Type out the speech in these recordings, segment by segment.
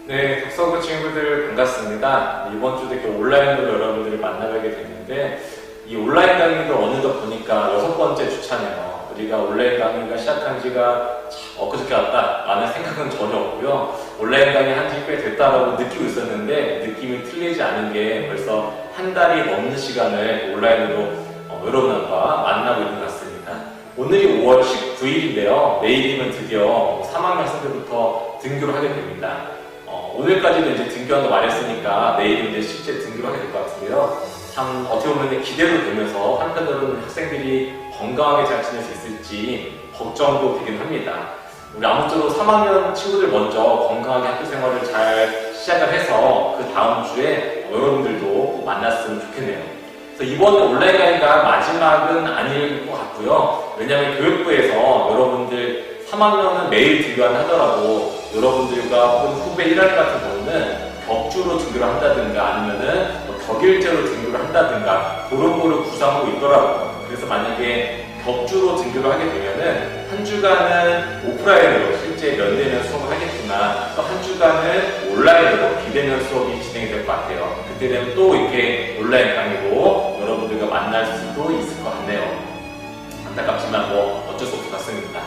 네, 독서부 친구들 반갑습니다. 이번 주도 이렇게 온라인으로 여러분들을 만나뵙게 됐는데, 이 온라인 강의도 어느덧 보니까 6번째 주차네요. 우리가 온라인 강의가 시작한 지가 엊그저께 왔다 라는 생각은 전혀 없고요. 온라인 강의 한 지 꽤 됐다라고 느끼고 있었는데, 느낌이 틀리지 않은 게 벌써 한 달이 넘는 시간을 온라인으로 여러분과 만나고 있는 것 같습니다. 오늘이 5월 19일인데요. 내일이면 드디어 3학년 학생들부터 등교를 하게 됩니다. 오늘까지도 이제 등교한다고 말했으니까 내일은 이제 실제 등교를 하게 될 것 같은데요. 참 어떻게 보면 기대도 되면서 한편으로는 학생들이 건강하게 잘 지낼 수 있을지 걱정도 되긴 합니다. 우리 아무쪼록 3학년 친구들 먼저 건강하게 학교 생활을 잘 시작을 해서 그 다음 주에 여러분들도 꼭 만났으면 좋겠네요. 그래서 이번 온라인 강의가 마지막은 아닐 것 같고요. 왜냐하면 교육부에서 여러분들 3학년은 매일 등교를 하더라도 여러분들과 혹은 후배 1학년 같은 경우는 격주로 등교를 한다든가 아니면은 격일제로 등교를 한다든가 그런 거를 구상하고 있더라고요. 그래서 만약에 격주로 등교를 하게 되면은 한 주간은 오프라인으로 실제 면대면 수업을 하겠지만 또 한 주간은 온라인으로 비대면 수업이 진행이 될 것 같아요. 그때 되면 또 이렇게 온라인 강의로 여러분들과 만날 수도 있을 것 같네요. 안타깝지만 뭐 어쩔 수 없을 것 같습니다.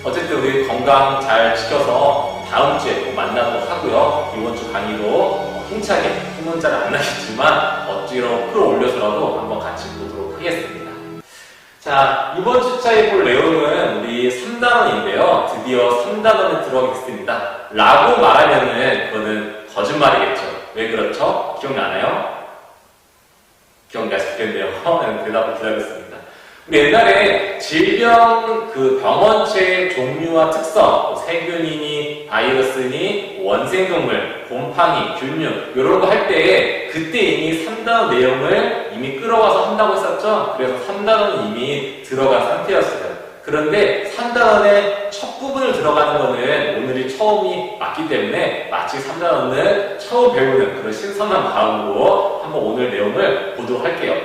어쨌든 우리 건강 잘 지켜서 다음 주에 꼭 만나도록 하고요. 이번 주 강의로 힘차게 힘은 잘 안 나겠지만 억지로 끌어올려서라도 한번 같이 보도록 하겠습니다. 자, 이번 주차에 볼 내용은 우리 3단원인데요. 드디어 3단원에 들어가겠습니다. 라고 말하면은 그거는 거짓말이겠죠. 왜 그렇죠? 기억나나요? 기억나시겠네요. 대답을 기다렸습니다. 우리 옛날에 질병 병원체의 종류와 특성, 세균이니 바이러스니 원생동물, 곰팡이, 균류 이런 거 할 때 그때 이미 3단원 내용을 이미 끌어와서 한다고 했었죠. 그래서 3단원은 이미 들어간 상태였어요. 그런데 3단원의 첫 부분을 들어가는 거는 오늘이 처음이 맞기 때문에 마치 3단원을 처음 배우는 그런 신선한 마음으로 한번 오늘 내용을 보도록 할게요.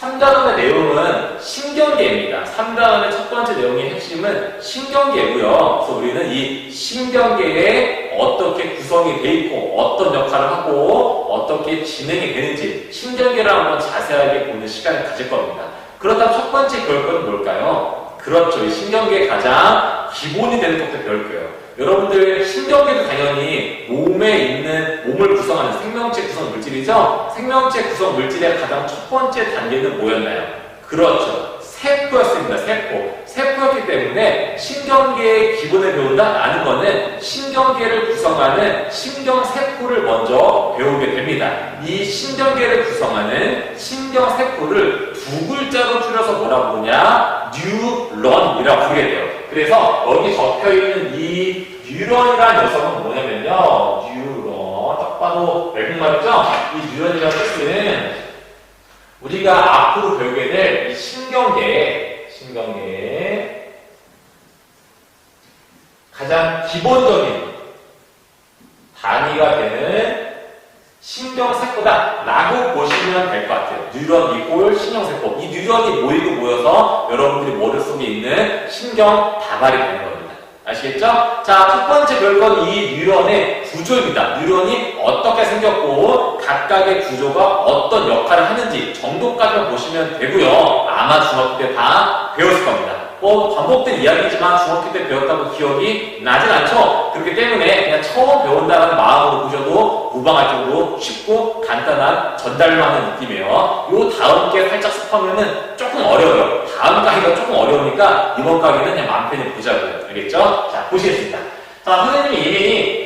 3단원의 내용은 신경계입니다. 3단원의 첫 번째 내용의 핵심은 신경계고요. 그래서 우리는 이 신경계에 어떻게 구성이 되어 있고 어떤 역할을 하고 어떻게 진행이 되는지 신경계를 한번 자세하게 보는 시간을 가질 겁니다. 그렇다면 첫 번째 배울 것은 뭘까요? 그렇죠. 이 신경계의 가장 기본이 되는 것부터 배울 거예요. 여러분들 신경계도 당연히 몸에 있는 몸을 구성하는 생명체 구성 물질이죠. 생명체 구성 물질의 가장 첫 번째 단계는 뭐였나요? 그렇죠. 세포였습니다. 세포였기 때문에 신경계의 기본을 배운다라는 거는 신경계를 구성하는 신경세포를 먼저 배우게 됩니다. 이 신경계를 구성하는 신경세포를 두 글자로 줄여서 뭐라고 부르냐? 뉴런이라고 부르게 돼요. 그래서 여기 적혀있는 이 뉴런이라는 녀석은 뭐냐면요. 뉴런. 딱 봐도 외국말이죠? 이 뉴런이라는 뜻은 우리가 앞으로 배우게 될 이 신경계의 가장 기본적인 단위가 되는 신경세포다 라고 보시면 될 것 같아요. 뉴런 이꼴 신경세포. 이 뉴런이 모이고 모여서 여러분들이 머릿속에 있는 신경 다발이 되는 겁니다. 아시겠죠? 자, 첫 번째 배울 건 이 뉴런의 구조입니다. 뉴런이 어떻게 생겼고 각각의 구조가 어떤 역할을 하는지 정도까지만 보시면 되고요. 아마 중학교 때 다 배웠을 겁니다. 반복된 이야기지만 중학교 때 배웠다고 기억이 나진 않죠? 그렇기 때문에 그냥 처음 배운다는 마음으로 보셔도 무방할 정도로 쉽고 간단한 전달로 하는 느낌이에요. 요 다음 게 살짝 습하면은 조금 어려워요. 다음 강의가 조금 어려우니까 이번 강의는 그냥 마음 편히 보자고요. 알겠죠? 자, 보시겠습니다. 자, 선생님이 이미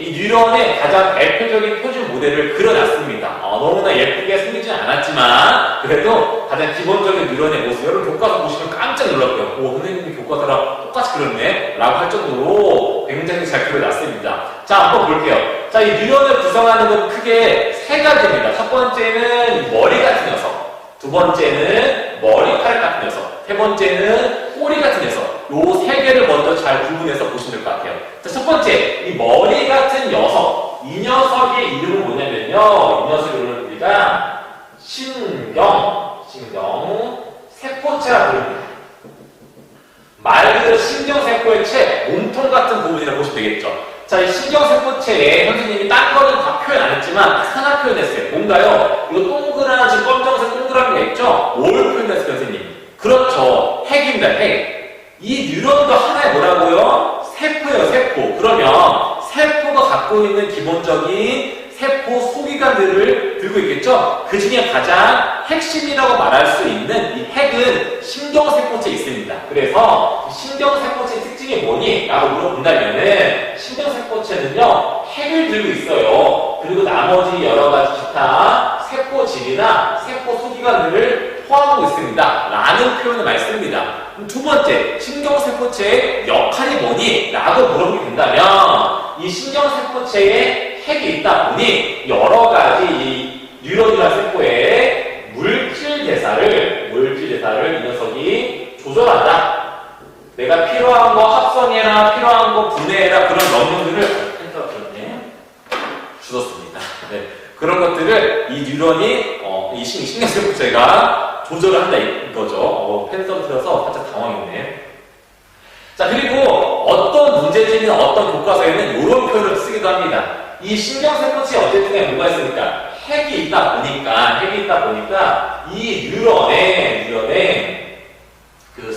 이 뉴런의 가장 대표적인 표준 모델을 그려놨습니다. 너무나 예쁘게 생기지는 않았지만 그래도 가장 기본적인 뉴런의 모습, 여러분 교과서 보시면 깜짝 놀랐고요. 오, 선생님이 교과서랑 똑같이 그렸네? 라고 할 정도로 굉장히 잘 그려놨습니다. 자, 한번 볼게요. 자, 이 뉴런을 구성하는 건 크게 세 가지입니다. 첫 번째는 머리 같은 녀석, 두 번째는 머리카락 같은 녀석, 세 번째는 꼬리 같은 녀석. 요 세 개를 먼저 잘 구분해서 보시면 될 것 같아요. 자, 첫 번째, 이 머리 같은 녀석. 이 녀석의 이름은 뭐냐면요. 이 녀석의 이름은 우리가 신경세포체라고 부릅니다. 말 그대로 신경세포의 채, 몸통 같은 부분이라고 보시면 되겠죠. 자, 이 신경세포체에 선생님이 딴 거는 다 표현 안 했지만 하나 표현했어요. 뭔가요? 이거 동그란, 지금 검정색 동그란 게 있죠? 뭘 표현했어요, 선생님? 그렇죠. 핵입니다, 핵. 이 뉴런도 하나의 뭐라고요? 세포예요, 세포. 그러면 세포가 갖고 있는 기본적인 세포 소기관들을 들고 있겠죠? 그 중에 가장 핵심이라고 말할 수 있는 이 핵은 신경세포체에 있습니다. 그래서 신경세포체의 특징이 뭐니? 라고 물어본다면은 신경세포체는요, 핵을 들고 있어요. 그리고 나머지 여러 가지 기타 세포질이나 세포 소기관들을 포함하고 있습니다. 라는 표현을 많이 씁니다. 두 번째, 신경세포체의 역할이 뭐니? 라고 물어보게 된다면 이 신경세포체에 핵이 있다 보니 여러 가지 이 뉴런이라는 세포의 물질 대사를 이 녀석이 조절한다. 내가 필요한 거 합성해라, 필요한 거 분해해라, 그런 명령들을 주었습니다. 네. 그런 것들을 이 뉴런이 이 신경세포체가 조절을 한다 이거죠. 펜서 틀어서 살짝 당황했네. 자, 그리고 어떤 문제집이나 어떤 교과서에는 이런 표현을 쓰기도 합니다. 이 신경세포체에 어쨌든 뭐가 있으니까 핵이 있다 보니까 이 뉴런의 그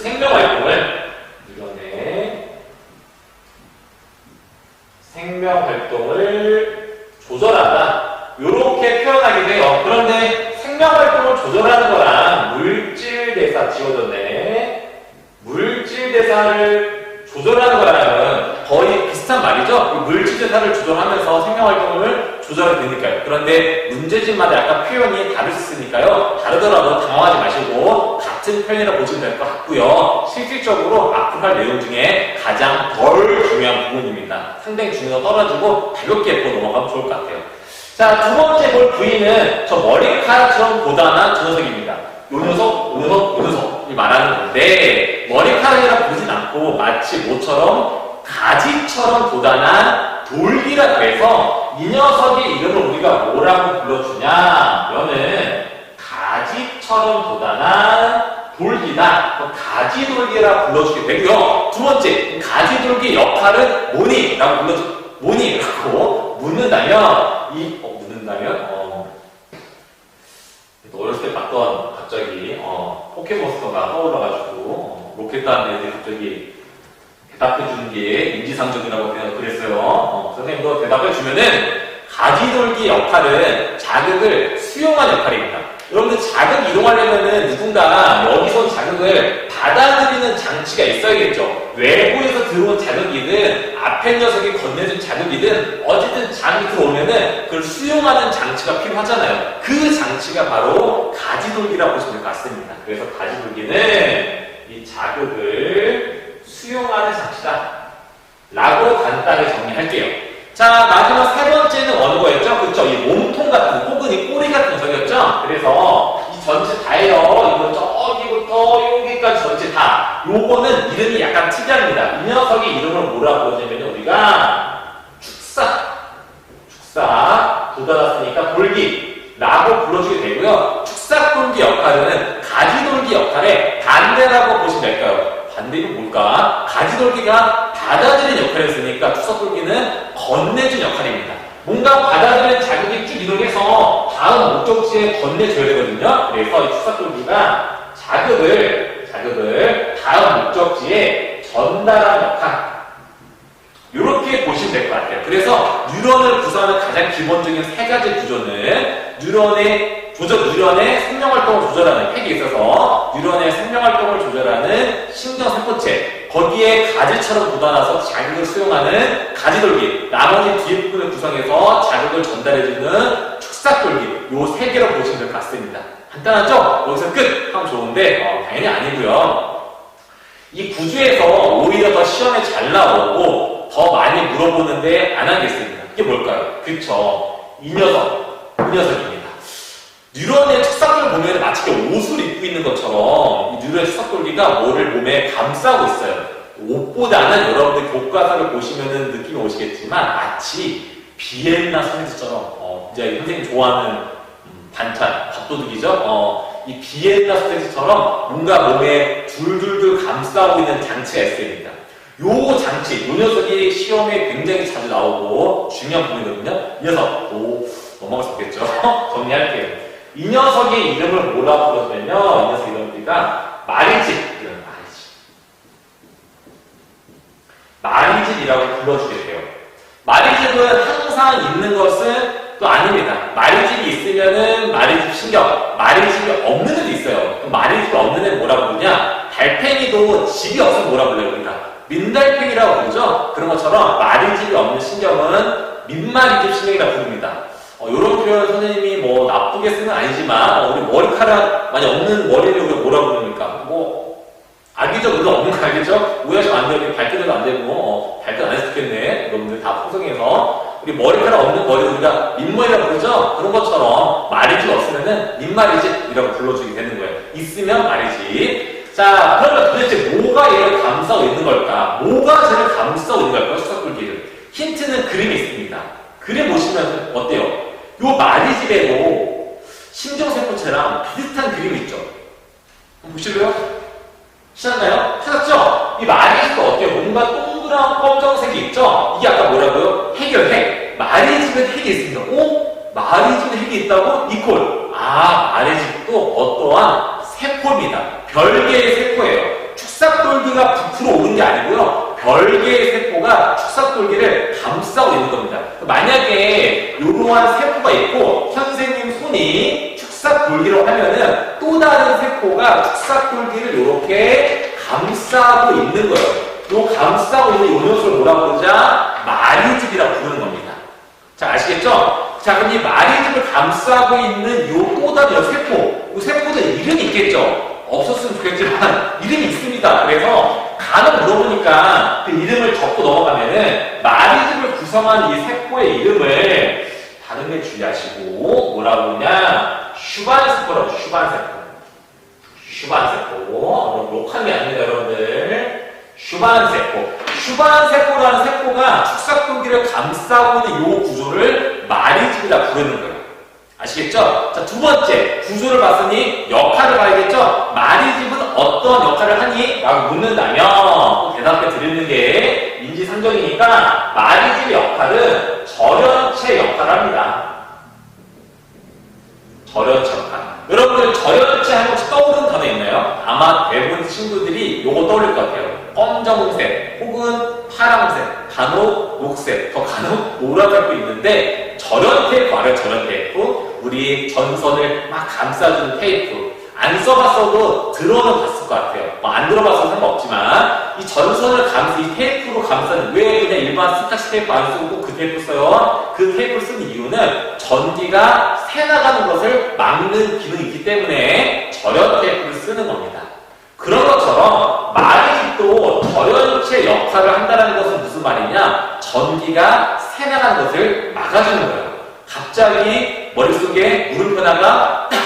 생명활동을 조절한다. 이렇게 표현하게 돼요. 그런데 생명활동을 조절하는 거랑 물질대사 지워졌네. 물질대사를 조절하는 거랑은 거의 비슷한 말이죠. 물질대사를 조절하면서 생명활동을 조절하게 되니까요. 그런데 문제집마다 약간 표현이 다를 수 있으니까요. 다르더라도 당황하지 마시고 같은 표현이라고 보시면 될 것 같고요. 실질적으로 앞으로 할 내용 중에 가장 덜 중요한 부분입니다. 상당히 중요해서 떨어지고 가볍게 보고 넘어가면 좋을 것 같아요. 자, 두 번째 볼 부위는 저 머리카락처럼 고단한 저 녀석입니다. 요 녀석이 말하는 건데, 머리카락이라 부르진 않고 마치 모처럼 가지처럼 고단한 돌기라 그래서 이 녀석의 이름을 우리가 뭐라고 불러주냐면은 가지처럼 고단한 돌기다. 가지돌기라 불러주게 되고요. 두 번째, 가지돌기 역할은 뭐니? 라고 뭐니라고 묻는다면 어렸을 때 봤던 갑자기 포켓몬스터가 떠올라가지고 로켓단 애들이 갑자기 대답해주는 게 인지상정이라고 그랬어요. 선생님도 대답해주면은 가지돌기 역할은 자극을 수용하는 역할입니다. 여러분들 자극 이동하려면은 누군가 여기서 자극을 받아들이는 장치가 있어야겠죠. 외부에서 들어온 자극이든 앞에 녀석이 건네준 자극이든 어쨌든 자극이 들어오면은 그걸 수용하는 장치가 필요하잖아요. 그 장치가 바로 가지돌기라고 보시면 될 것 같습니다. 그래서 가지돌기는 이 자극을 수용하는 장치다 라고 간단히 정리할게요. 자, 마지막 세 번째는 어느 거였죠? 그렇죠? 이 몸통 같은, 혹은 이 꼬리 같은 녀석이었죠? 그래서 이 전체 다예요. 이거 저기부터 여기까지 전체 다. 요거는 이름이 약간 특이합니다. 이 녀석의 이름을 뭐라고 하냐면 우리가 축사 돋아났으니까 돌기라고 불러주게 되고요. 축사돌기 역할은 가지돌기 역할의 반대라고 보시면 될까요? 반대는 뭘까? 가지돌기가 받아들이는 역할이었으니까 축사돌기는 건네준 역할입니다. 뭔가 받아들이는 자극이 쭉 이동해서 다음 목적지에 건네줘야 되거든요. 그래서 이 축사돌기가 자극을 다음 목적지에 전달하는 역할. 이렇게 보시면 될 것 같아요. 그래서 뉴런을 구성하는 가장 기본적인 세 가지 구조는 뉴런의 생명활동을 조절하는 핵이 있어서 뉴런의 생명활동을 조절하는 신경세포체, 거기에 가지처럼 돋아나서 자극을 수용하는 가지돌기, 나머지 뒤에 부분을 구성해서 자극을 전달해주는 축삭돌기, 요 세 개로 보시면 될 것 같습니다. 간단하죠? 여기서 끝! 하면 좋은데 당연히 아니고요. 이 구조에서 오히려 더 시험에 잘 나오고 더 많이 물어보는데 안 하겠습니다. 이게 뭘까요? 그쵸? 이 녀석입니다. 뉴런의 축삭을 보면 마치 옷을 입고 있는 것처럼 이 뉴런의 축삭돌기가 뭐를 몸에 감싸고 있어요. 옷보다는 여러분들 교과서를 보시면 느낌이 오시겠지만 마치 비엔나 소세지처럼 이제 선생님 좋아하는 반찬, 밥도둑이죠? 이 비엔나 소세지처럼 뭔가 몸에 둘둘둘 감싸고 있는 장치가 있습니다. 요 장치, 요 녀석이 시험에 굉장히 자주 나오고 중요한 부분이거든요. 이 녀석, 넘어갈 수 없겠죠? 정리할게요. 이 녀석의 이름을 뭐라고 불러주면요. 이 녀석 이름이가 마리집이라고 불러주게 돼요. 마리집은 항상 있는 것은 또 아닙니다. 마리집이 있으면은 마리집 신경, 마리집이 없는 애도 있어요. 그럼 마리집이 없는 애는 뭐라고 부르냐? 달팽이도 집이 없으면 뭐라고 불러요? 그러니까 민달팽이라고 부르죠? 그런 것처럼 마리집이 없는 신경은 민마리집 신경이라고 부릅니다. 이런 표현 선생님이 뭐 나쁘게 쓰는 건 아니지만 우리 머리카락 많이 없는 머리를 우리가 뭐라고 부릅니까? 악의적 의도 없는 거 알겠죠? 오해하시면 안 되고 발끈해도 안 되고 발끈 안 했을 텐데 여러분들 다 풍성해서 우리 머리카락 없는 머리를 우리가 민머리라고 부르죠? 그런 것처럼 마리집 없으면은 민마리집이라고 불러주게 되는 거예요. 있으면 마리집. 자, 그러면 도대체 뭐가 얘를 감싸고 있는 걸까? 뭐가 쟤를 감싸고 있는 걸까? 축삭돌기를. 힌트는 그림이 있습니다. 그림 보시면 어때요? 요 마리집에도 신경세포체랑 비슷한 그림이 있죠? 한번 보실래요? 찾았나요? 찾았죠? 이 마리집도 어때요? 뭔가 동그란 검정색이 있죠? 이게 아까 뭐라고요? 핵. 마리집은 핵이 있습니다. 마리집은 핵이 있다고? 이퀄. 마리집도 어떠한 세포입니다. 별개의 세포예요. 축삭돌기가 부풀어 오른 게 아니고요. 별개의 세포가 축삭돌기를 감싸고 있는 겁니다. 만약에 이러한 세포가 있고 선생님 손이 축삭돌기를 하면은 또 다른 세포가 축삭돌기를 이렇게 감싸고 있는 거예요. 요 감싸고 있는 요 녀석을 뭐라고 그러자? 마리집이라고 부르는 겁니다. 자, 아시겠죠? 자, 그럼 이 마리집을 감싸고 있는 요 또 다른 세포, 요 세포는 이름이 있겠죠? 없었으면 좋겠지만 이름이 있습니다. 그래서 간혹 물어보니까 그 이름을 적고 넘어가면은 마리집을 구성한 이 세포의 이름을 발음에 주의하시고 뭐라고 그러냐? 슈반세포라고. 슈반세포. 욕하는 게 아닙니다, 여러분들. 슈반세포라는 세포가 축삭돌기를 감싸고 있는 이 구조를 마리집이라 부르는 거예요. 아시겠죠? 자, 두 번째, 구조를 봤으니 역할을 봐야겠죠? 마리집은 어떤 역할을 하니? 라고 묻는다면 대답해 드리는 게 인지상정이니까 마리집의 역할은 절연체 역할을 합니다. 절연체 역할. 여러분들 절연체 하면 떠오르는 단어 있나요? 아마 대부분 친구들이 요거 떠올릴 것 같아요. 검정색 혹은 파란색, 간혹 녹색, 더 간혹 노란색도 있는데 절연 테이프 알아요? 절연 테이프? 우리 전선을 막 감싸주는 테이프. 안 써봤어도 들어는 봤을 것 같아요. 안 들어봐서 상관없지만 이 전선을 이 테이프로 감싸는, 왜 그냥 일반 스타시 테이프 안 쓰고 그 테이프 써요? 그 테이프를 쓰는 이유는 전기가 새나가는 것을 막는 기능이 있기 때문에 절연 테이프를 쓰는 겁니다. 그런 것처럼 마리집도 절연체 역할을 한다는 것은 무슨 말이냐? 전기가 새나가는 것을 막아주는 거예요. 갑자기 머릿속에 물음표 하나가 딱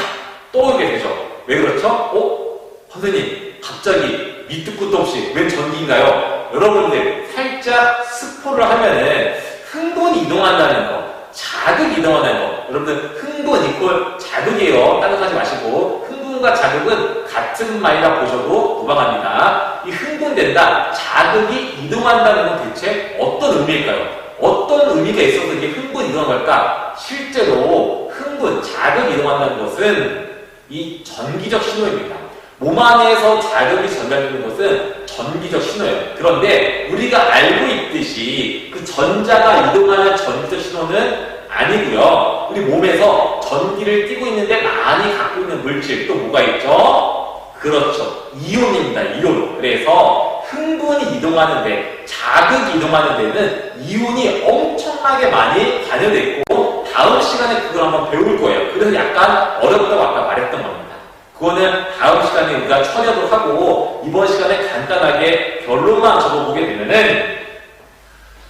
떠오르게 되죠. 왜 그렇죠? 선생님, 갑자기 밑도 끝도 없이 웬 전기인가요? 여러분들, 살짝 스포를 하면은 흥분이 이동한다는 거, 자극이 이동한다는 거. 여러분들, 흥분 이퀄 자극이에요. 따뜻하지 마시고. 흥분과 자극은 같은 말이라 보셔도 무방합니다. 이 흥분된다, 자극이 이동한다는 건 대체 어떤 의미일까요? 어떤 의미가 있어서 이게 흥분이 이동한 걸까? 실제로 흥분, 자극이 이동한다는 것은 이 전기적 신호입니다. 몸 안에서 자극이 전달되는 것은 전기적 신호예요. 그런데 우리가 알고 있듯이 그 전자가 이동하는 전기적 신호는 아니고요. 우리 몸에서 전기를 띠고 있는데 많이 갖고 있는 물질 또 뭐가 있죠? 그렇죠. 이온입니다. 이온. 그래서 흥분이 이동하는데, 자극이 이동하는 데는 이온이 엄청나게 많이 관여되어 있고, 다음 시간에 그걸 한번 배울 거예요. 그래서 약간 어렵다고 아까 말했던 겁니다. 그거는 다음 시간에 우리가 처리하도록 하고, 이번 시간에 간단하게 결론만 적어보게 되면은,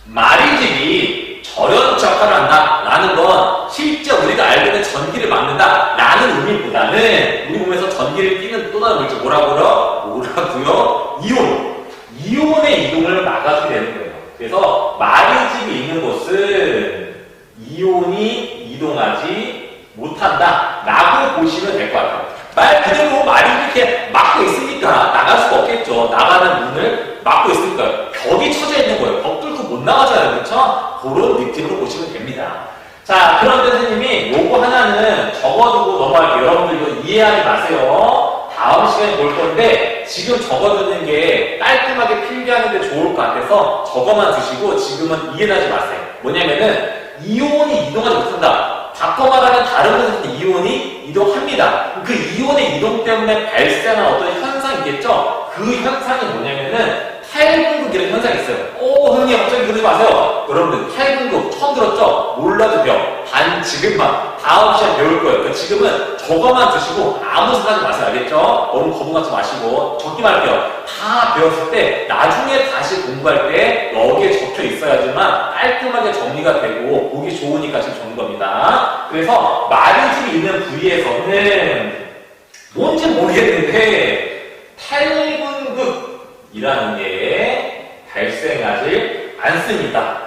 마리집이 절연치 역할을 한다 라는 건 실제 우리가 알고 있는 전기를 막는다 라는 의미보다는 우리 몸에서 전기를 띠는 또 다른 물질 뭐라고요? 이온의 이동을 막아주게 되는 거예요. 그래서 마리집이 있는 곳은 이온이 이동하지 못한다 라고 보시면 될 것 같아요. 말 그대로 마리집이 이렇게 막고 있으니까 나갈 수가 없겠죠. 나가는 문을 막고 있으니까 벽이 쳐져 있는 거예요. 벽 뚫고 못 나가잖아요. 그렇죠? 그런 느낌으로 보시면 됩니다. 자, 그런데 선생님이 요거 하나는 적어두고 넘어갈게요. 여러분들 이거 이해하지 마세요. 다음 시간에 볼 건데 지금 적어두는 게 깔끔하게 필기하는데 좋을 것 같아서 적어만 두시고 지금은 이해하지 마세요. 뭐냐면은 이온이 이동하지 못한다. 바꿔 말하면 다른 곳에서 이온이 이동합니다. 그 이온의 이동 때문에 발생한 어떤 현상이 있겠죠? 그 현상이 뭐냐면은 탈분극이라는 현상이 있어요. 형님 갑자기 그러지 마세요. 여러분들 탈분극 처음 들었죠? 몰라도 돼요. 단 지금만 다음 시간 배울 거예요. 그러니까 지금은 저거만 드시고 아무 생각하지 마세요. 알겠죠? 너무 거부 갖지 마시고 적기만 할게요. 다 배웠을 때 나중에 다시 공부할 때 여기에 적혀 있어야지만 깔끔하게 정리가 되고 보기 좋으니까 지금 적는 겁니다. 그래서 마리집이 있는 부위에서는 뭔지 모르겠는데 탈분극이라는 게 발생하지 않습니다.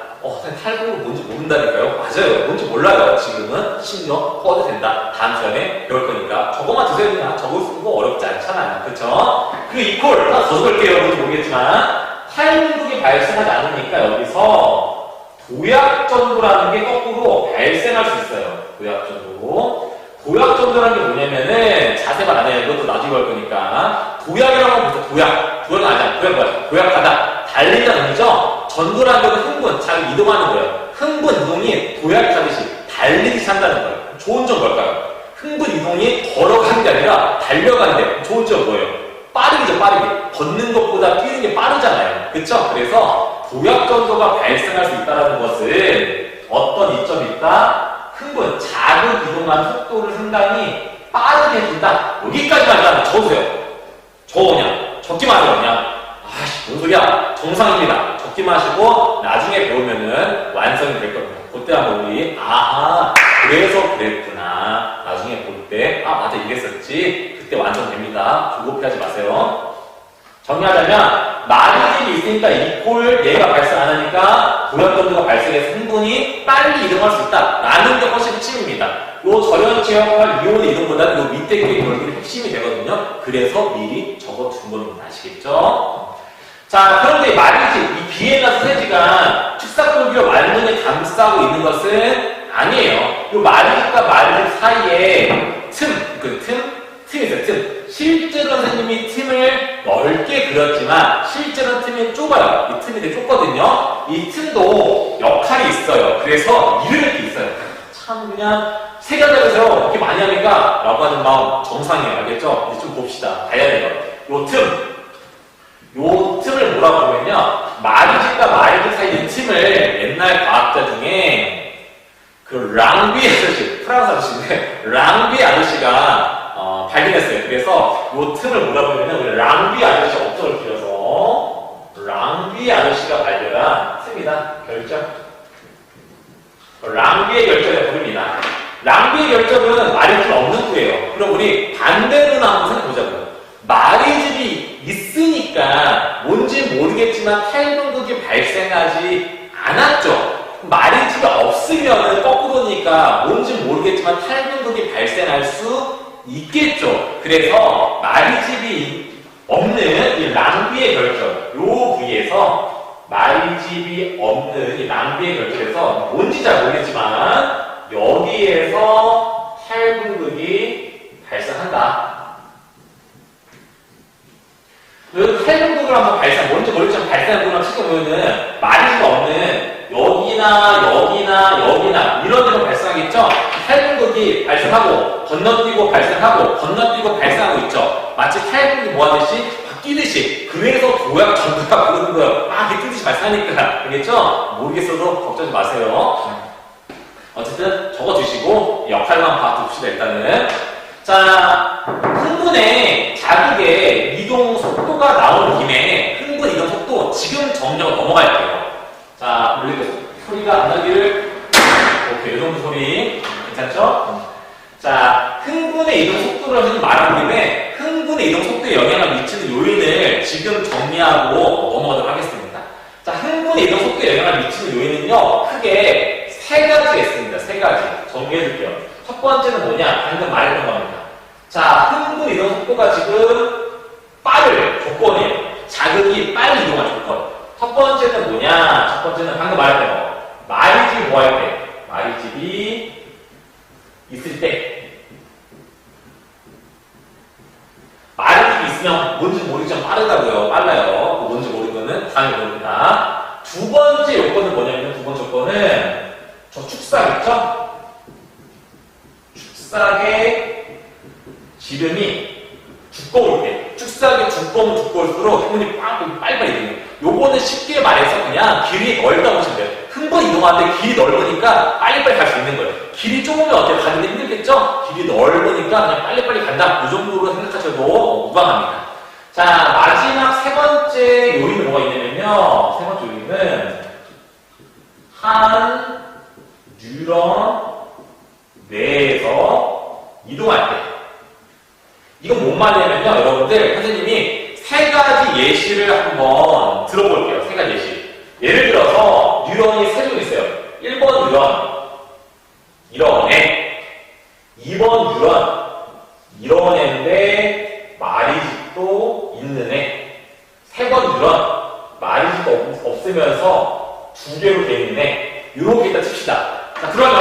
탈분극 뭔지 모른다니까요? 맞아요. 뭔지 몰라요. 지금은 신경 꺼도 된다. 다음 시간에 배울 거니까. 저거만 드세요. 그냥 적을 수 있는 거 어렵지 않잖아요. 그쵸? 그 이퀄 하나 더 적을게요. 뭔지 모르겠지만 탈분극이 발생하지 않으니까 여기서 도약전도라는 게 거꾸로 발생할 수 있어요. 도약전도. 도약전도라는 게 뭐냐면은 자세만 안 해요. 이것도 나중에 볼 거니까. 도약이라고 하면 무슨 도약은 아니야. 도약하다. 달린다는 의미죠? 전도라는 것은 흥분, 잘 이동하는 거예요. 흥분 이동이 도약하듯이 달리듯이 한다는 거예요. 좋은 점 뭘까요? 흥분 이동이 걸어가는 게 아니라 달려가는데 좋은 점 뭐예요? 빠르죠, 빠르게. 걷는 것보다 뛰는 게 빠르잖아요. 그쵸? 그래서 도약전도가 발생할 수 있다는 것은 어떤 이점이 있다? 흥분, 자극 이동하는 속도를 상당히 빠르게 해준다. 여기까지만 일단 적으세요. 그냥 적기만 하세요. 그냥 뭔 소리야? 정상입니다. 적기만 하시고 나중에 배우면은 완성이 될 겁니다. 그때 한번 우리 그래서 그랬구나. 나중에 볼 때 맞아 이랬었지. 그때 완성됩니다. 조급해하지 마세요. 정리하자면 마리집이 있으니까 이퀄 얘가 발생 안 하니까 도약전도가 발생해서 흥분이 빨리 이동할 수 있다 라는 게 훨씬 핵심입니다. 요 절연체험할 이온의 이동보다는 요 밑에 게 결국은 핵심이 되거든요. 그래서 미리 적어둔 겁니다. 아시겠죠? 자, 그런데 마리집, 이 비엔나 세지가 축삭골기를 완전히 감싸고 있는 것은 아니에요. 요 마리집과 마리집 사이에 틈이 있어요. 틈. 실제로 선생님이 틈을 넓게 그렸지만 실제로는 틈이 좁아요. 이 틈이 되게 좁거든요. 이 틈도 역할이 있어요. 그래서 이름이 이렇게 있어요. 참 그냥 세간다면서요. 이렇게 많이 하니까 라고 하는 마음 정상이에요. 알겠죠? 이제 좀 봅시다. 봐야 돼요. 요 틈을 뭐라고 보면요. 마리집과 마리집 사이 이 틈을 옛날 과학자 중에 그 랑비 아저씨, 프랑스 아저씨인데 랑비 아저씨가 발견했어요. 그래서 이 틈을 뭐라고 하냐면 우리 랑비 아저씨 업적을 빌려서 랑비 아저씨가 발견한 틈이다. 결정. 랑비의 결정을 부릅니다. 랑비의 결정은 마리집이 없는 거예요. 그럼 우리 반대로 한번 생각해보자고요. 마리집이 있으니까 뭔지 모르겠지만 탈분극이 발생하지 않았죠. 마리집이 없으면 거꾸로니까 뭔지 모르겠지만 탈분극이 발생할 수 있겠죠. 그래서 마리집이 없는 이 랑비의 결정, 요 부위에서 마리집이 없는 이 랑비의 결정에서 뭔지 잘 모르겠지만 여기에서 탈분극이 발생한다. 탈분극을 한번 뭔지 모르겠지만 발생하는 거랑 찾아보면은 마리집이 없는 여기나 이런 데로 발생하겠죠? 탈분극이 발생하고 건너뛰고 발생하고 건너뛰고 발생하고 있죠. 마치 탈분극이 뭐하듯이 뛰듯이. 그래서 도약 전도약 그러는 거예요. 이렇게 뛰듯이 발사하니까. 알겠죠? 모르겠어도 걱정하지 마세요. 어쨌든 적어주시고 역할만 봐둡시다 일단은. 자, 흥분의 자극의 이동 속도가 나온 김에 흥분 이동 속도 지금 정리하고 넘어갈게요. 자, 소리가 안 나기를. 오케이, 이 정도 소리 괜찮죠? 자, 흥분의 이동 속도를 선생님 말한 김에 흥분의 이동 속도에 영향을 미치는 요인을 지금 정리하고 넘어가도록 하겠습니다. 자, 흥분의 이동 속도에 영향을 미치는 요인은요, 크게 세 가지가 있습니다. 세 가지. 정리해줄게요. 첫 번째는 뭐냐? 방금 말했던 겁니다. 자, 흥분 이동 속도가 지금 빠를 조건이에요. 자극이 빨리 이동할 조건. 첫 번째는 뭐냐? 첫 번째는 방금 말했던 거. 말이집이 뭐 할 때? 말이집이 있을 때. 말이집이 있으면 뭔지 모르지만 빠르다고요. 빨라요. 뭔지 모르면은 당연히 모릅니다. 두 번째 요건은 뭐냐면, 두 번째 요건은 저 축삭 있죠? 축삭의 지름이 두꺼울 때, 축삭이 두꺼우면 두꺼울수록 흥분이 빨리빨리 이동해요. 요거는 쉽게 말해서 그냥 길이 넓다 보시면 돼요. 흥분 이동하는데 길이 넓으니까 빨리빨리 갈 수 있는 거예요. 길이 좁으면 어때요? 가는데 힘들겠죠? 길이 넓으니까 그냥 빨리빨리 간다. 이 정도로 생각하셔도 무방합니다. 자, 마지막 세 번째 요인은 뭐가 있냐면요. 세 번째 요인은 한 뉴런 내에서 이동할 때. 이건 뭔 말이냐면요, 여러분들, 선생님이 세 가지 예시를 한번 들어볼게요. 세 가지 예시. 예를 들어서 뉴런이 세 종 있어요. 1번 뉴런, 이런 애. 2번 뉴런, 이런 애인데 말이집도 있는 애. 3번 뉴런, 말이집도 없으면서 두 개로 돼 있는 애. 요렇게 일단 칩시다. 자, 그러면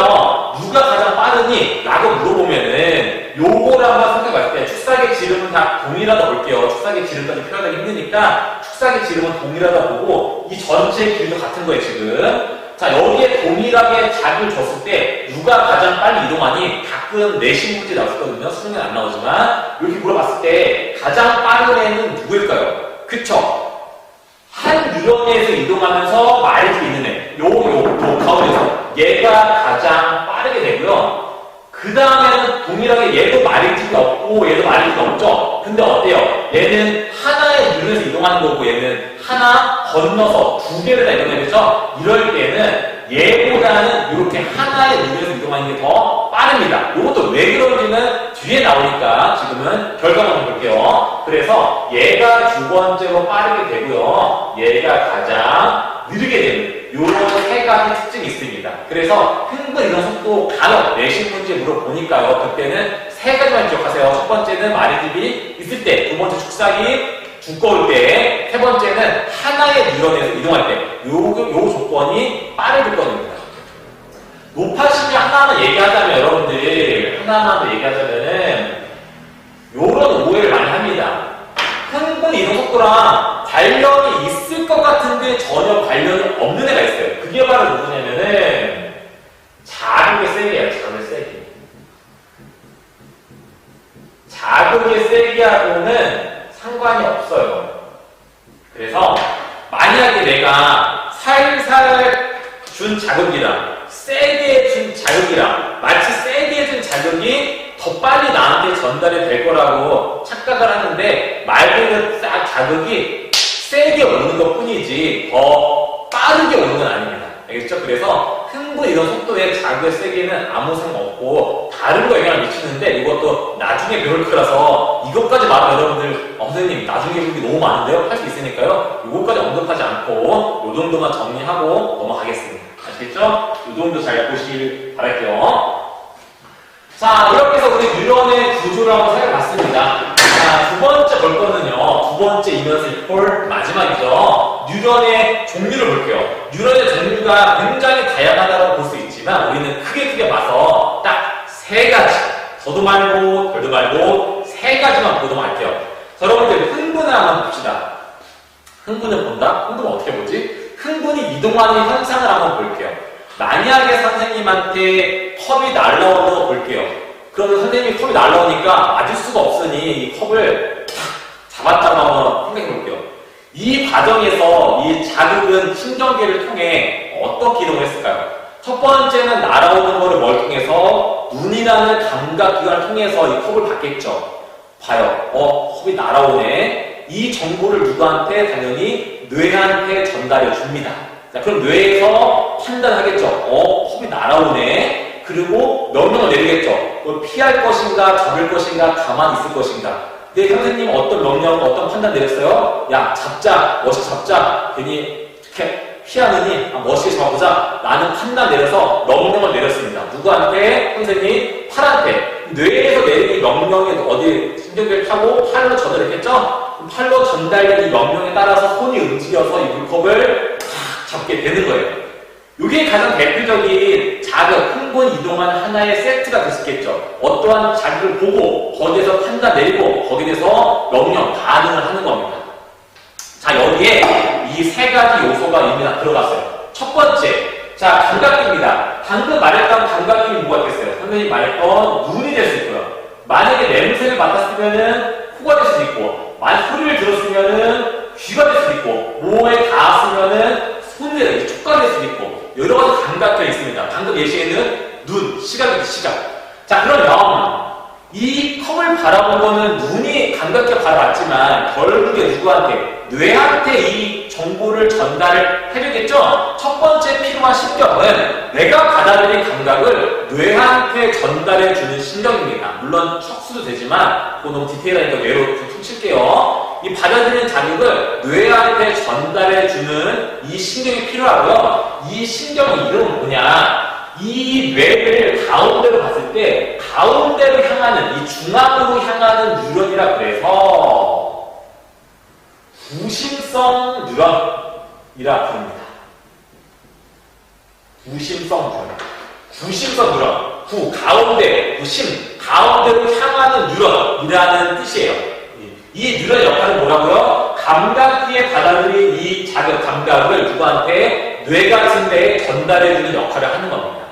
누가 가장 빠르니? 라고 물어보면은 요거를 한번 생각할 때 축삭의 지름은 다 동일하다 볼게요. 축삭의 지름까지 표현하기 힘드니까 축삭의 지름은 동일하다 보고 이 전체의 길이도 같은 거예요, 지금. 자, 여기에 동일하게 자극을 줬을 때 누가 가장 빨리 이동하니? 가끔 내신 문제 나왔거든요. 수능에 안 나오지만 이렇게 물어봤을 때 가장 빠른 애는 누구일까요? 그쵸? 한 유형에서 이동하면서 말이집이 있는 애. 요 가운데서 얘가 가장 빠르게 되고요. 그 다음에는 동일하게 얘도 말이집이 없고 얘도 말이집이 없죠. 근데 어때요? 얘는 하나의 유형에서 이동하는 거고 얘는 하나 건너서 두 개를 다 이동해야 되죠? 이럴 때는 얘보다는 이렇게 하나의 유형에서 이동하는 게 더 빠릅니다. 이것도 왜 그런지는 뒤에 나오니까 지금은 결과만 볼게요. 그래서 얘가 두 번째로 빠르게 되고요. 얘가 가장 느리게 되는 이런 세 가지 특징이 있습니다. 그래서 흥분 이동 속도 간혹 내신 문제 물어보니까요. 그때는 세 가지만 기억하세요. 첫 번째는 말이집이 있을 때, 두 번째 축삭이 두꺼울 때, 세 번째는 하나의 뉴런에서 이동할 때. 요 조건이 빠른 조건입니다. 높아지면 하나하나 얘기하자면 여러분들 하나하나 더 얘기하자면은 요런 오해를 많이 합니다. 흥분 이동 속도랑 관련이 있을 것 같은데 전혀 관련이 없는 애가 있어요. 그게 바로 누구냐면은 자극의 세기예요. 자극의 세기. 자극의 세기하고는 상관이 없어요. 그래서 만약에 내가 살살 준 자극이랑 세게 준 자극이랑 마치 세게 준 자극이 더 빨리 나한테 전달이 될 거라고 착각을 하는데 말 그대로 자극이 세게 오는 것 뿐이지 더 빠르게 오는 건 아닙니다. 알겠죠? 그래서 흥분 이동 속도의 자극의 세기는 아무 상관없고 다른 거 영향을 미치는데 이것도 나중에 배울 거라서 이것까지 말하면 여러분들 선생님 나중에 배울 게 너무 많은데요? 할 수 있으니까요. 이것까지 언급하지 않고 이 정도만 정리하고 넘어가겠습니다. 아시겠죠? 이 정도 잘 보시길 바랄게요. 자, 이렇게 해서 우리 뉴런의 구조를 한번 살펴봤습니다. 자, 두 번째 볼 거는요. 두 번째 이면서 볼 마지막이죠. 뉴런의 종류를 볼게요. 뉴런의 종류가 굉장히 다양하다고 볼 수 있지만 우리는 크게 봐서 딱 세 가지. 더도 말고 덜도 말고 세 가지만 보도록 할게요. 자, 여러분들 흥분을 한번 봅시다. 흥분을 본다? 흥분은 어떻게 보지? 흥분이 이동하는 현상을 한번 볼게요. 만약에 선생님한테 컵이 날라오는 거 볼게요. 그러면 선생님이 컵이 날라오니까 맞을 수가 없으니 이 컵을 탁 잡았다고 한번 과정에서 이 자극은 신경계를 통해 어떻게 이동을 했을까요? 첫 번째는 날아오는 거를 뭘 통해서 눈이라는 감각기관을 통해서 이 컵을 받겠죠. 봐요. 컵이 날아오네. 이 정보를 누구한테? 당연히 뇌한테 전달해 줍니다. 자, 그럼 뇌에서 판단하겠죠. 컵이 날아오네. 그리고 명령을 내리겠죠. 피할 것인가, 잡을 것인가, 가만히 있을 것인가. 네, 선생님 어떤 명령, 어떤 판단 내렸어요? 야, 잡자, 멋있게 잡자. 괜히 이렇게 피하느니 멋있게 잡아보자. 라는 판단 내려서 명령을 내렸습니다. 누구한테? 선생님, 팔한테. 뇌에서 내린 이 명령이 어디 신경계를 타고 팔로 전달했겠죠? 팔로 전달된 이 명령에 따라서 손이 움직여서 이 물컵을 탁 잡게 되는 거예요. 이게 가장 대표적인 자극, 흥분, 이동하는 하나의 세트가 될 수 있겠죠. 어떠한 자극을 보고 거기에서 판단 내리고 거기에 대해서 명령, 반응을 하는 겁니다. 자, 여기에 이 세 가지 요소가 이미 다 들어갔어요. 첫 번째, 자, 감각기입니다. 방금 말했던 감각기는 뭐가 있겠어요? 선생님이 말했던 눈이 될 수 있고요. 만약에 냄새를 맡았으면은 코가 될 수도 있고, 만약 소리를 들었으면은 귀가 될 수도 있고, 몸에 닿았으면은 손이 촉감이 될 수도 있고, 여러 가지 감각기가 있습니다. 방금 예시에는 눈, 시각. 자, 그러면 이 컵을 바라본 거는 눈이 감각기가 바라봤지만 결국에 누구한테? 뇌한테 이 정보를 전달을 해주겠죠? 첫 번째 필요한 신경은 내가 받아들인 감각을 뇌한테 전달해주는 신경입니다. 물론 척수도 되지만 그거 너무 디테일하니까 뇌로 좀 퉁칠게요. 이 받아들이는 자극을 뇌한테 전달해주는 이 신경이 필요하고요. 이 신경의 이름은 뭐냐? 이 뇌를 가운데로 봤을 때 가운데로 향하는, 이 중앙으로 향하는 뉴런이라 그래서 구심성 뉴런이라 부릅니다. 구심성 뉴런. 가운데, 구심, 가운데로 향하는 뉴런이라는 뜻이에요. 이 뉴런 역할은 뭐라고요? 감각기에 받아들인 이 자극, 감각을 누구한테? 뇌 같은 데에 전달해주는 역할을 하는 겁니다.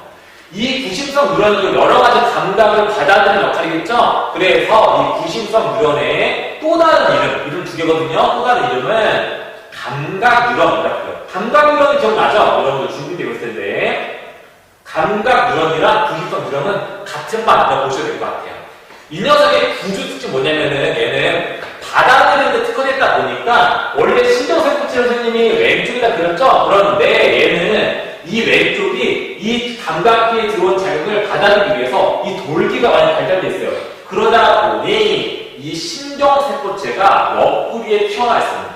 이 구심성 뉴런은 여러 가지 감각을 받아들이는 역할이겠죠? 그래서 이 구심성 뉴런의 또 다른 이름 두 개거든요. 또 다른 이름은 감각 뉴런이라고 해요. 감각 뉴런이 기억나죠? 여러분들 준비되고 있을 텐데. 감각 뉴런이랑 구심성 뉴런은 같은 말이라고 보셔야 될 것 같아요. 이 녀석의 구조 특징이 뭐냐면은 얘는 받아들이는 데 특화됐다 보니까 원래 신경세포체 선생님이 왼쪽에다 그렸죠? 그런데 얘는 이 왼쪽이 이 감각기에 들어온 자극을 받아들이기 위해서 이 돌기가 많이 발달되어 있어요. 그러다 보니 이 신경세포체가 옆구리에 튀어나와 있습니다.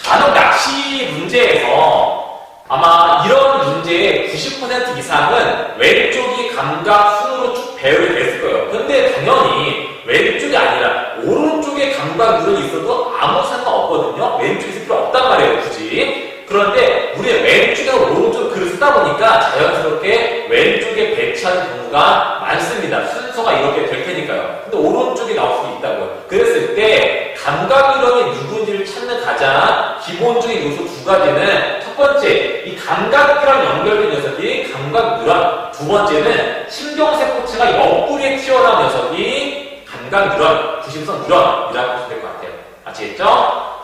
간혹 낚시 문제에서 아마 이런 문제의 90% 이상은 왼쪽이 감각 순으로 쭉 배열이 됐을 거예요. 근데 당연히 왼쪽이 아니라 오른쪽에 감각 뉴런이 있어도 아무 상관없거든요. 왼쪽에 있을 필요 없단 말이에요, 굳이. 그런데 우리는 왼쪽이나 오른쪽 글을 쓰다 보니까 자연스럽게 왼쪽에 배치하는 경우가 많습니다. 순서가 이렇게 될 테니까요. 근데 오른쪽에 나올 수도 있다고요. 그랬을 때 감각 뉴런이 누군지를 찾는 가장 기본적인 요소 두 가지는 첫 번째, 이 감각기랑 연결된 녀석이 감각 뉴런. 두 번째는 신경세포체가 옆구리에 튀어나온 녀석이 감각 뉴런, 구심성 뉴런이라고 보시면 될 것 같아요. 아시겠죠?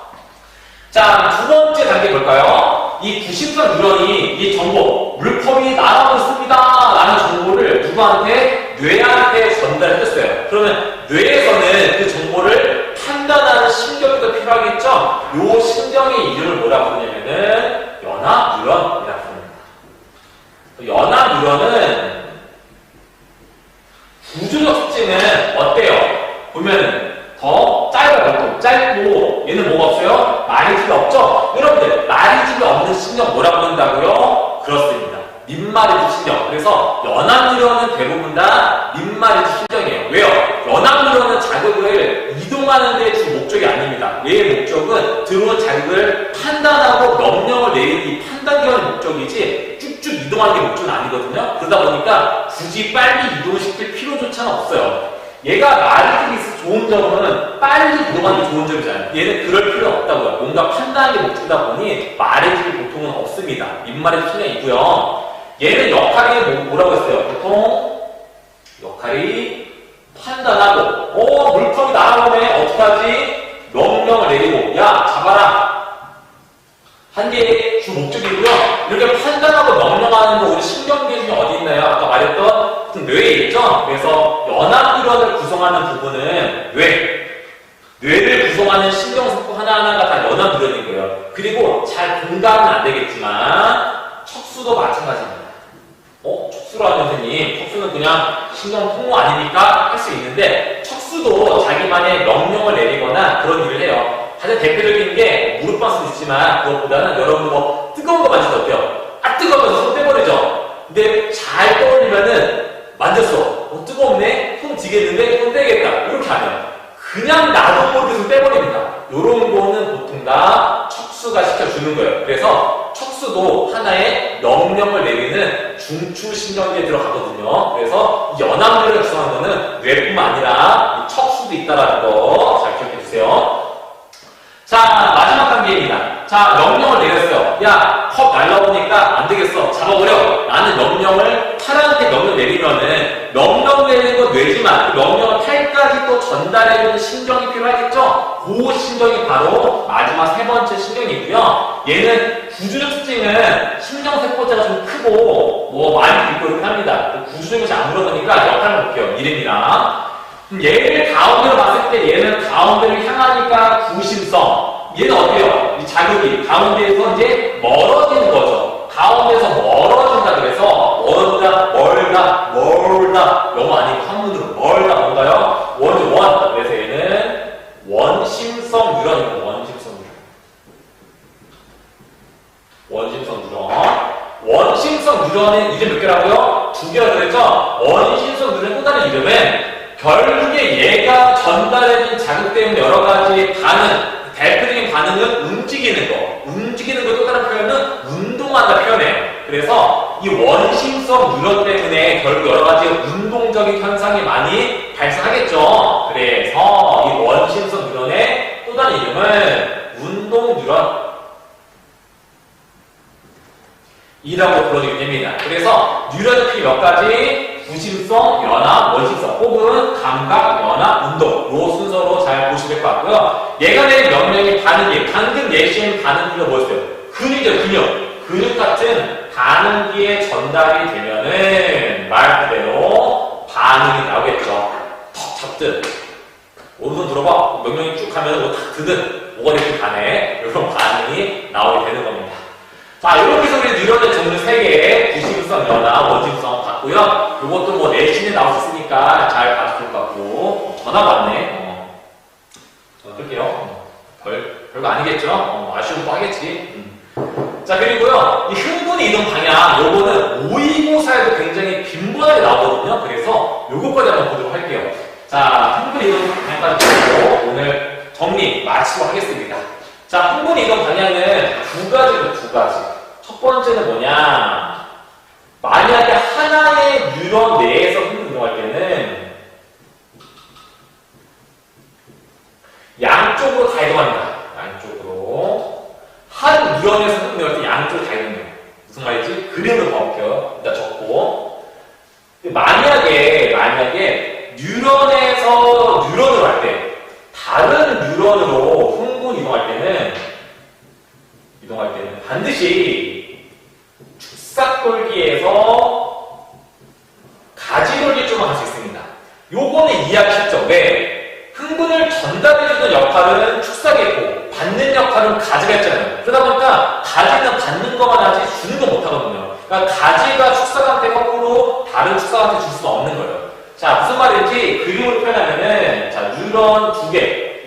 자, 두 번째 단계 볼까요? 이 구심성 뉴런이 이 정보, 물컵이 날아오고 있습니다 라는 정보를 누구한테? 뇌한테 전달해줬어요. 그러면 뇌에서는 그 정보를 판단하는 신경도 필요하겠죠? 요 신경의 이름을 뭐라고 부르냐면은 연합 뉴런이라고 부릅니다. 연합 뉴런은 구조적 특징은 어때요? 보면 더 짧아요. 짧고 얘는 뭐가 없어요? 마리집이 없죠? 여러분들 마리집이 없는 신경 뭐라고 부른다고요? 그렇습니다. 민마리집 신경. 그래서 연합 뉴런은 대부분 다 민마리집 신경이에요. 왜요? 연합 뉴런은 자극을 이동하는 데 주 목적이 아닙니다. 얘의 목적은 들어온 자극을 판단하고 명령을 내리는 이 판단기관의 목적이지 쭉쭉 이동하는 게 목적은 아니거든요. 그러다 보니까 굳이 빨리 이동시킬 필요조차는 없어요. 얘가 마리집이 있어 좋은 점은 빨리 이동하는 게 좋은 점이잖아요. 얘는 그럴 필요는 없다고요. 뭔가 판단하는 게 목적이다 보니 마리집이 보통은 없습니다. 민마리집 신경이고요. 얘는 역할이 뭐라고 했어요? 보통 역할이 판단하고 끝나고 물통이 날아오네. 어떡하지? 명령을 내리고 야 잡아라. 한 개의 주 목적이고요. 이렇게 판단하고 명령하는 거 우리 신경계 중에 어디 있나요? 아까 말했던 뇌에 있죠? 그래서 연합뉴런을 구성하는 부분은 뇌를 구성하는 신경세포 하나하나가 다 연합뉴런이고요. 그리고 잘 공감은 안 되겠지만 척수도 마찬가지입니다. 척수라는 선생님, 척수는 그냥 신경 통로 아니니까 할 수 있는데 척수도 자기만의 명령을 내리거나 그런 일을 해요. 가장 대표적인 게 무릎 반수도 있지만 그것보다는 여러분 뭐 뜨거운 거 만져도 어때요? 뜨거우면서 손 떼버리죠? 근데 잘 떠올리면은 만졌어. 뜨겁네? 손 지겠는데? 손 떼겠다. 이렇게 하면 그냥 나도 모르게 손 빼버립니다. 이런 거는 보통 다 척수가 시켜주는 거예요. 그래서 척수도 하나의 명령을 내리는 중추신경계에 들어가거든요. 그래서 연합뉴런을 구성하는 거는 뇌뿐만 아니라 척수도 있다는 거 잘 기억해 주세요. 자, 마지막 단계입니다. 자, 명령을 내렸어요. 야, 컵 날라오니까 안 되겠어. 잡아버려. 라는 명령을 팔한테 명령 내리면은 명령 내리는 건 뇌지만 그 명령을 팔까지 또 전달해주는 신경이 필요하겠죠? 그 신경이 바로 마지막 세 번째 신경이고요. 얘는 구조적 특징은 신경세포자가 좀 크고 뭐 많이 있고 이렇게 합니다. 구조적인 것이 안 물어보니까 역할을 볼게요. 이름이랑. 얘를 가운데로 봤을 때 얘는 가운데를 향하니까 구심성. 얘는 어때요? 이 자극이 가운데에서 이제 멀어지는 거죠. 가운데에서 멀어진다 그래서 멀다 영어 아니고 한문으로 멀다 뭔가요? 원. 그래서 얘는 원심성 뉴런입니다. 원심성 뉴런. 원심성 뉴런은 이름 몇 개라고요? 2개라 그랬죠? 원심성 뉴런의 또 다른 이름은 결국에 얘가 전달해진 자극 때문에 여러 가지 대표적인 반응은 움직이는 거. 움직이는 거 또 다른 표현은 운동한다 표현해요. 그래서 이 원심성 뉴런 때문에 결국 여러 가지 운동적인 현상이 많이 발생하겠죠. 그래서 이 원심성 뉴런의 또 다른 이름은 운동 뉴런. 이라고 불러주게 됩니다. 그래서 뉴런의 몇 가지? 구심성, 연합, 원심성, 혹은 감각, 연합, 운동. 요 순서로 잘 보시면 될 것 같고요. 얘가 내린 명령이 반응기. 방금 예시엔 반응기가 뭐였어요? 근육이죠, 근육. 근육 같은 반응기에 전달이 되면은 말 그대로 반응이 나오겠죠. 턱 잡든, 오른손 들어봐. 명령이 쭉 하면 뭐 탁 드든, 뭐가 됐든 간에 이런 반응이 나오게 되는 겁니다. 자, 이렇게 해서 우리 뉴런의 종류 3개, 구심성, 연합, 원심성 봤고요. 이것도 뭐 내신에 나올 수 있으니까 잘 봐주실 것 같고. 전화가 왔네. 전화 끌게요. 별거 아니겠죠? 아쉬운 거 하겠지. 자, 그리고요, 이 흥분의 이동 방향, 요거는 모의고사에도 굉장히 빈번하게 나오거든요. 그래서 요거까지 한번 보도록 할게요. 자, 흥분의 이동 방향까지 보고 오늘 정리 마치고 하겠습니다. 자, 흥분의 이동 방향은 두 가지. 첫 번째는 뭐냐? 만약에 하나의 뉴런 내에서 흥분 이동할 때는 양쪽으로 다 이동합니다. 양쪽으로. 한 뉴런에서 흥분 이동할 때 양쪽으로 다 이동해요. 무슨 말이지? 그림을 봐볼게요. 일단 적고. 만약에 뉴런에서 뉴런으로 할 때 다른 뉴런으로 흥분 이동할 때는 반드시 축삭돌기에서 가지돌기 쪽만 할 수 있습니다. 요거는 이해하기 쉽죠? 왜? 흥분을 전달해주는 역할은 축삭이 있고 받는 역할은 가지가 있잖아요. 그러다 보니까 가지는 받는 것만 하지 주는 거 못하거든요. 그러니까 가지가 축삭한테 거꾸로 다른 축삭한테 줄 수는 없는 거예요. 자, 무슨 말인지 그림으로 표현하면은 자, 뉴런 2개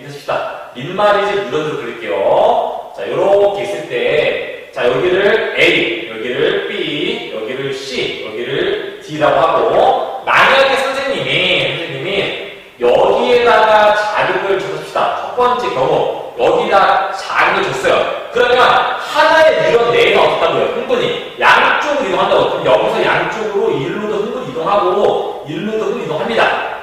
이해하십시다. 민말이지 뉴런으로 그릴게요. 자, 요렇게 있을 때, 자, 여기를 A, 여기를 B, 여기를 C, 여기를 D라고 하고, 만약에 선생님이 여기에다가 자극을 줬습시다. 첫 번째 경우, 여기다 자극을 줬어요. 그러면 하나의 뉴런 내에는 어떻다고요? 흥분이 양쪽으로 이동한다고. 그럼 여기서 양쪽으로 일로도 흥분 이동하고, 일로도 흥분 이동합니다.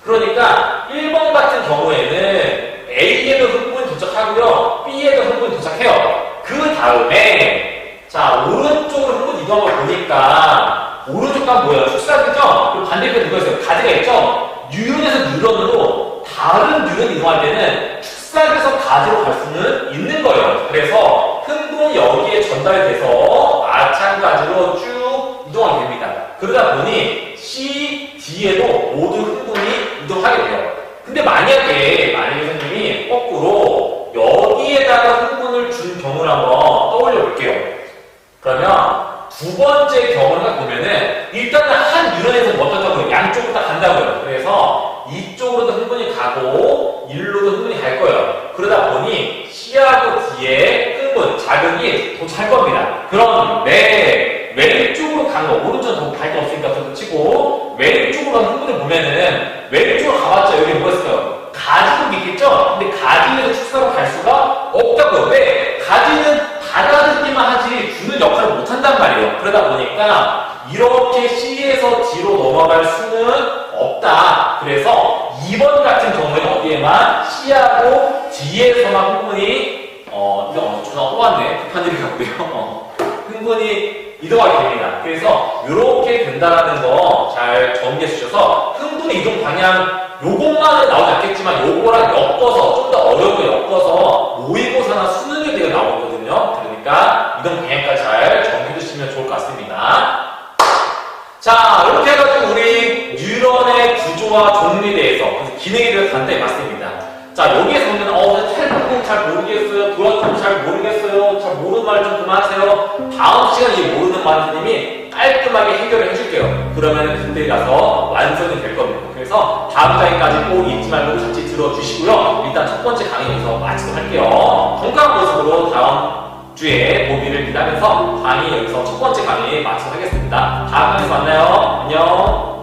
그러니까 1번 같은 경우에는 A에도 흥분이 도착하고요. B에도 흥분이 도착해요. 그 다음에 자, 오른쪽으로 흥분 이동한 걸 보니까 오른쪽 간 뭐예요? 축삭이죠? 그리고 반대편 누가 있어요? 가지가 있죠? 뉴런에서 뉴런으로 다른 뉴런 이동할 때는 축삭에서 가지로 갈 수는 있는 거예요. 그래서 흥분이 여기에 전달이 돼서 마찬가지로 쭉 이동하게 됩니다. 그러다 보니 C, D에도 모두 흥분이 이동하게 돼요. 근데 만약에 선생님이 거꾸로 여기에다가 흥분을 준 경우를 한번 떠올려 볼게요. 그러면 두 번째 경우를 보면은 일단은 한 뉴런에서 뭐 어떻다고요? 양쪽으로 다 간다고요. 그래서 이쪽으로도 흥분이 가고 일로도 흥분이 갈 거예요. 그러다 보니 C하고 D의 흥분, 자극이 도착할 겁니다. 그럼 내 왼쪽으로 간 거, 오른쪽은 더 갈 거 없으니까 더 치고 왼쪽으로 흥분을 보면은 왼쪽으로 가봤자 여기 뭐였어요? 가지도 있겠죠? 근데 가지에서 축사로 갈 수가 없다고요. 왜? 가지는 받아들기만 하지 주는 역할을 못한단 말이에요. 그러다 보니까 이렇게 C에서 D로 넘어갈 수는 없다. 그래서 2번 같은 경우에는 어디에만 C하고 D에서만 흥분이 전화 또 왔네. 급한 일이 가고요. 흥분이 이동하게 됩니다. 그래서 이렇게 된다는 거 잘 정리해 주셔서 흥분의 이동 방향 요것만은 나오지 않겠지만 요거랑 엮어서 좀 더 어려운 거 엮어서 모의고사나 수능에대해 나오거든요. 그러니까 이동 방향까지 잘 정리해 주시면 좋을 것 같습니다. 자, 이렇게 해가지고 우리 뉴런의 구조와 종류에 대해서 기능에 대해서 간단히 봤습니다. 자, 여기에서 보면 탈북공 잘 모르겠어요. 불안감 잘 모르겠어요. 잘 모르는 말 좀 그만하세요. 다음 시간에 이 모르는 말 선생님이 깔끔하게 해결을 해줄게요. 그러면 그때 가서 완성이 될 겁니다. 그래서 다음 강의까지 꼭 잊지 말고 같이 들어주시고요. 일단 첫 번째 강의 여기서 마치도록 할게요. 건강한 모습으로 다음 주에 모비를 기다리면서 강의 여기서 첫 번째 강의 마치도록 하겠습니다. 다음 강의에서 만나요. 안녕.